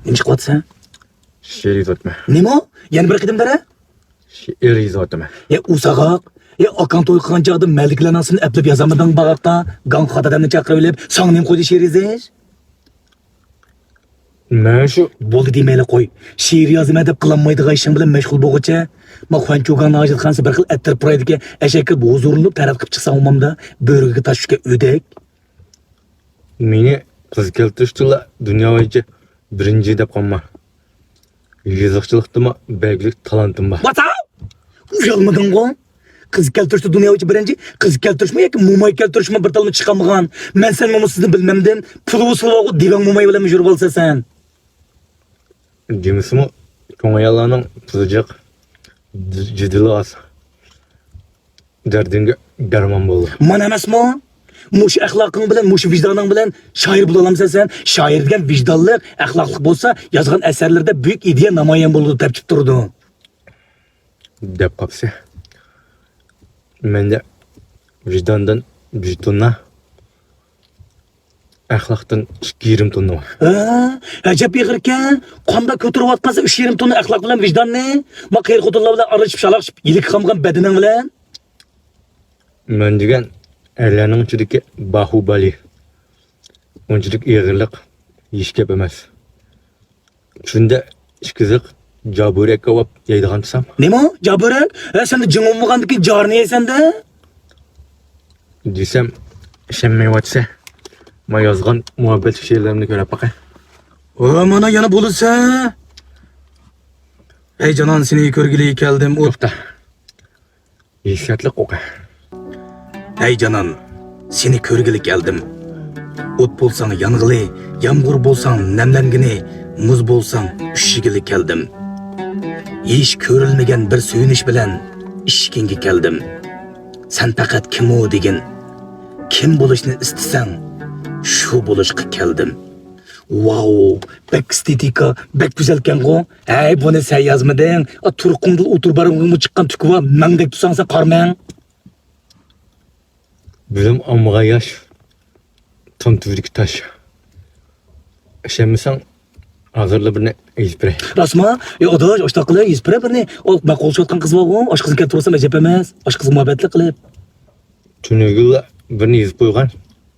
Nima chiqyapsan? She'r yozayapman. Nima? Yana bir qadamdara? She'r yozyapman. Usag'oq. Akan to'y qilgan chog'da maliklar nasini aplab yozamading bag'atda, gang xodadamni chaqirib olib, sang nim qo'ydi she'r yozish. Men shu Bo'ldi demayli qo'y. She'r yozaman deb qilinmaydigan ishing bilan mashg'ul bo'lguncha, men Xanchogan Najidxonsi bir xil attir puraydiga ashakka huzurlanib taraf qilib chiqsam umamda, bo'riga tashishga o'dak. meni qiz keltirishdilar dunyo bo'yicha birinchi deb qolma. Yozuvchilikda belgilik talentim bor. What's up? Uyalmading-ku? Qiz keltirishdi dunyo bo'yicha birinchi, qiz keltirishmi yoki mo'may keltirishmi bir talma chiqamagan. Men sen sizni bilmamdim. Pul usulog'i divan mo'may bilan yurib olsasan. Demisimi ko'ngillarning tuzjiq jidilas dardinga darmon bo'ldi. Mana emasmi? Mush axloqing bilan, mush vijdoning bilan shoir bo'la olamsan sen. Shoir degan vijdonli, axloqli bo'lsa, yozgan asarlarda buyuk ideya namoyon bo'ladi deb turdi. Deb qopsa. Menda vijdondan tonna, axloqdan 2,5 tonna bor. Ajab yig'irkan. Qonda ko'tarib atqansa 3,5 tonna axloq bilan vijdonni, ma qiyr xudonlar bilan aralashib shalaqshib, yilik qolgan badaning bilan. Men degan Erlerning ichidagi bahubali. Unchalik ig'irlik ish gap emas. Shunda ishkiziq jaburak kavab yeydigan desam. Nima? Jaburak? Sen jin olmagandiki jarni yeysan-da? Desam, ishonmayotsa, men yozgan muhabbet she'rlarimni ko'rib boqay. Mana yana bo'lsa. Ey jonon, seni ko'rgili keldim. To'xta. Hissiyatli o'qi. Ey jonon, seni ko'rgili keldim. O't bo'lsang yong'ili, yomg'ir bo'lsang namlangini, muz bo'lsang ushigili keldim. Hech ko'rilmagan bir suyunish bilan ishkingga keldim. Sen faqat kim o degin, kim bo'lishni istasang, shu bo'lishga keldim. Wow, bek estetika, bek güzelken-ku. Hey, bunu sen yazmadın. Turqumda otur barımı çıqqan tükü var. Mendek tutsan sen qarmayın. Bilim amığa yaş, tam tüvrik taş. Şemmisan, hazırlı birine izbire. Rasma, adaş, aştaqılı, izbire birine. Ben qoluşu atqan qız var o. Aş qızın kelip turasam əcəb emas. Aş qızın muhabbetli qilib. Tünügüllä birini izib koygan,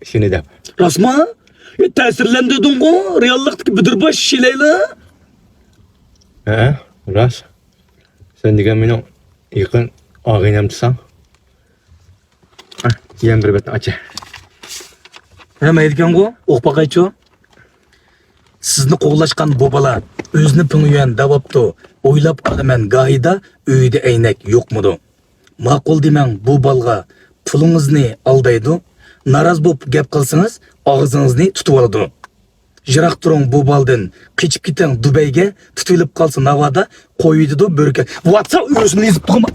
seni dep. Rasma, təsirləndirdin o. Reallıqdaki büdürbaş şeyleyle. Ras. Sen degen benim yakın ağaynamdısan. Yen bir bet açı. Hem aytgan o, o'qbaqaychi. Sizni qo'llashgan bobalar o'zini pingyan davobdi. O'ylab qolaman gohida uyda aynak yo'qmidi. Ma'qul demang bu balga pulingizni aldaydi. Naroz bo'lib gap qilsangiz og'zingizni tutib oladi. Jiroq turing bu baldan, qichib keting Dubayga, tutilib qolsa navoda qo'yidi bo'rka. WhatsApp o'zini yozib turma.